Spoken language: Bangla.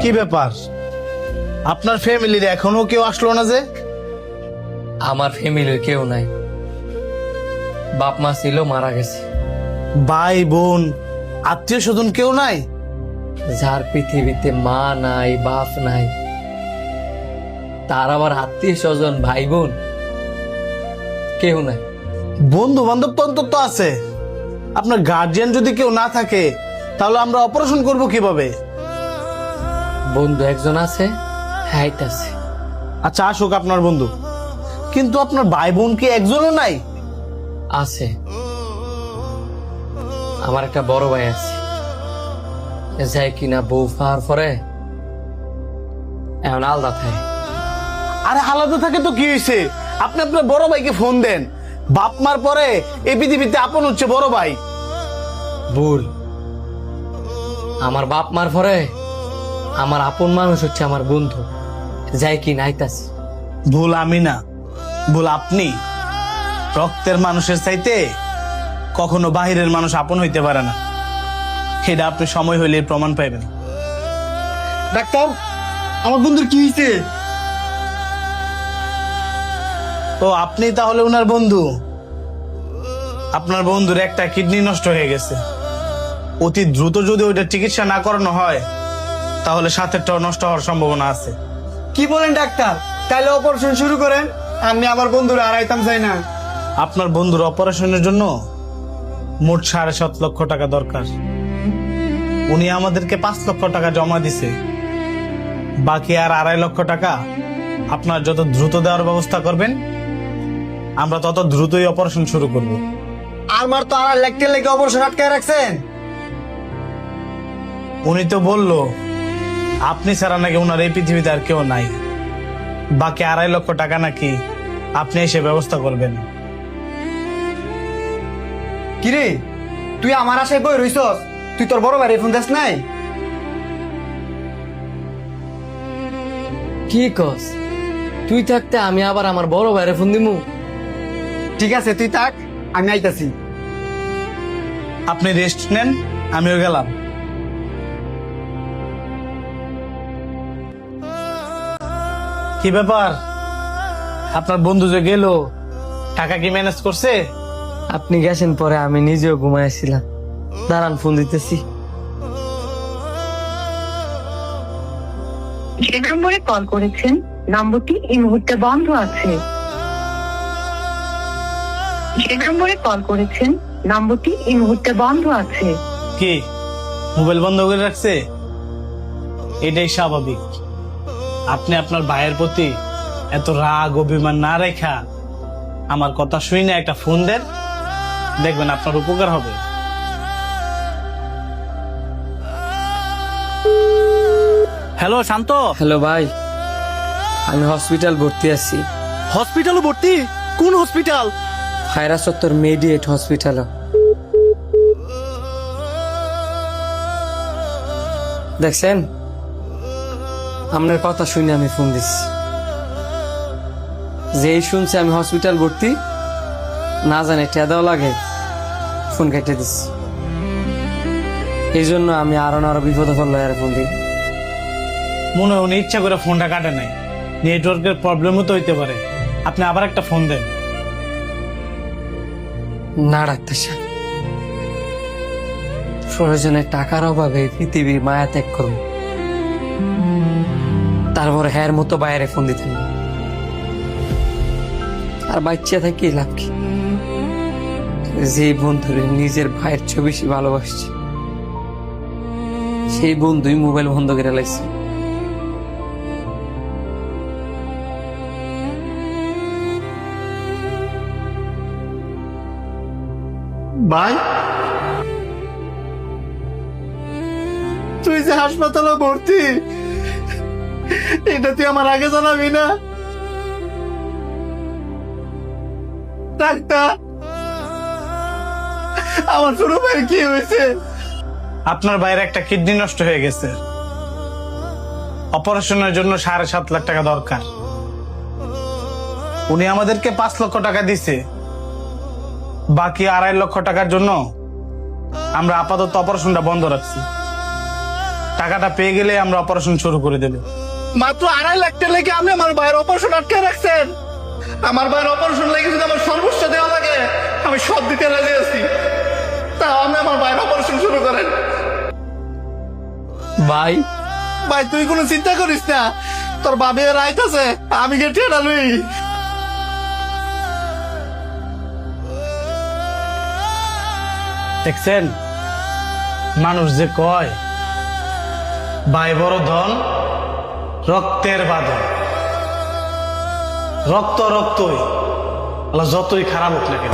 কি ব্যাপার, আপনার ফ্যামিলির এখনো কেউ আসলো না যে? আমার ফ্যামিলির কেউ নাই, বাপ মা ছিল মারা গেছে। ভাই বোন আত্মীয় স্বজন কেউ নাই? যার পৃথিবীতে মা নাই বাপ নাই, তার আবার আত্মীয় স্বজন ভাই বোন কেউ নাই। বন্ধু বান্ধব তো অন্তত আছে। আপনার গার্জিয়ান যদি কেউ না থাকে তাহলে আমরা অপারেশন করব কিভাবে? বন্ধু একজন আছে, হাইট আছে। আচ্ছা আসুক আপনার বন্ধু, কিন্তু আপনার ভাই বোন কি একজনও নাই? আছে, আমার একটা বড় ভাই আছে, যাই কিনা বউ পাওয়ার পরে এখন আলাদা থাকে। আরে আলাদা থাকে তো কি হয়েছে? আপনি আপনার বড় ভাইকে ফোন দেন। বাপ মার পরে এই পৃথিবীতে আপন হচ্ছে বড় ভাই। ভুল, আমার বাপ মার পরে আমার আপন মানুষ হচ্ছে আমার বন্ধু, যাই কি নাইতাছে। ভুল আমি না, ভুল আপনি। রক্তের মানুষের চাইতে কখনো বাহিরের মানুষ আপন হইতে পারে না, সেটা আপনি সময় হইলে প্রমাণ পাইবেন। ডাক্তার, আমার বন্ধুর কি হয়েছে? তো আপনি তাহলে উনার বন্ধু? আপনার বন্ধুর একটা কিডনি নষ্ট হয়ে গেছে। অতি দ্রুত যদি ওইটা চিকিৎসা না করানো হয় তাহলে সাথেরটাও নষ্ট হওয়ার সম্ভাবনা আছে। কি বলেন ডাক্তার? তাহলে অপারেশন শুরু করেন, আমি আমার বন্ধুর হারাইতাম চাই না। আপনার বন্ধুর অপারেশনের জন্য মোট 7.5 লক্ষ টাকা দরকার। উনি আমাদেরকে 5 লক্ষ টাকা জমা দিছে, বাকি আর 2.5 লক্ষ টাকা আপনার যত দ্রুত দেওয়ার ব্যবস্থা করবেন আমরা তত দ্রুতই অপারেশন শুরু করব। আমার তো আর লেখতে লেগে অপারেশন আটকায় রাখছেন। উনি তো বললো আপনি ছাড়া নাকি ওনার এই পৃথিবীতে আর কেউ নাই, বাকি 2.5 লক্ষ টাকা নাকি আপনি এসে ব্যবস্থা করবেন। কিরে, তুই আমার আশায় বই রইছস? তুই তোর বড় ভাইয়ের ফোন দেস নাই? কি কস? তুই থাকতে আমি আবার আমার বড় ভাইরে ফোন দিমু? ঠিক আছে তুই থাক, আমি আইতাছি। আপনি রেস্ট নেন, আমিও গেলাম। কি ব্যাপার, আপনার বন্ধু যে গেল টাকা কি ম্যানেজ করছে? আপনি গেছেন পরে আমি নিজেও ঘুমাইছিলাম। দাঁড়ান ফোন দিতেছি। যে নম্বরে কল করেছেন নম্বরটি এই মুহূর্তে বন্ধ আছে। যে নম্বরে কল করেছেন নম্বরটি এই মুহূর্তে বন্ধ আছে। কি মোবাইল বন্ধ করে রাখছে? এটাই স্বাভাবিক। আপনি আপনার ভাইয়ের প্রতি এত রাগ অভিমান না রেখা আমার কথা শুই না একটা ফোন দেন, দেখবেন আপনার উপকার হবে। হ্যালো শান্ত। হ্যালো ভাই, আমি হসপিটাল ভর্তি আছি। হসপিটালে ভর্তি? কোন হসপিটাল? ফায়রা চত্বর মেডিয়েট হসপিটাল। দেখছেন, আপনার কথা শুনে আমি ফোন দিচ্ছি। যেই শুনছে আমি হসপিটাল ভর্তি, না জানে টেদাও লাগে, ফোন কেটে দিচ্ছি। এই জন্য আমি আরো বিপদে পড়লো আর ফোন দিই। মনে হয় উনি ইচ্ছা করে ফোনটা কাটে নাই, নেটওয়ার্কের প্রবলেমও তো হইতে পারে। আপনি আবার একটা ফোন দেন। না ডাক্তার সাহেব, প্রয়োজনে টাকার অভাবে পৃথিবীর মায়া ত্যাগ করুন, তারপর হ্যার মতো বাইরে ফোন দিতেন। আর বাচ্চা থেকে লাভ কি? যে বন্ধুরে নিজের ভাইয়ের চেয়ে বেশি ভালোবাসছে, সেই বন্ধুই মোবাইল বন্ধ করে লাগছে। ভাই, তুই যে হাসপাতালে ভর্তি, এটা তুই আমার আগে জানাবি না? ডাক্তার, আমার ছোট ভাইয়ের কি হয়েছে? আপনার ভাইয়ের একটা কিডনি নষ্ট হয়ে গেছে, অপারেশনের জন্য 7.5 লাখ টাকা দরকার। উনি আমাদেরকে 5 লক্ষ টাকা দিছে, বাকি 2.5 লক্ষ টাকার জন্য আমরা আপাতত অপারেশনটা বন্ধ রাখছি। টাকাটা পেয়ে গেলে আমরা অপারেশন শুরু করে দেব। মাত্র 2.5 লাখ টাকা লেগে আপনি আমার ভাইয়ের অপারেশন আটকে রাখছেন। আমার ভাইয়ের অপারেশন লেগে যদি আমার সর্বোচ্চ দেওয়া লাগে আমি সব দিতে রাজি আছি। তাও আপনি আমার ভাইয়ের অপারেশন শুরু করেন। ভাই ভাই তুই কোনো চিন্তা করিস না, তোর বাবে রাইট আছে, আমি গেটে লুই। দেখছেন মানুষ যে কয় ভাই বড় ধন রক্তের বাঁধন, রক্ত রক্তই আল্লাহ যতই খারাপ হোক না কেন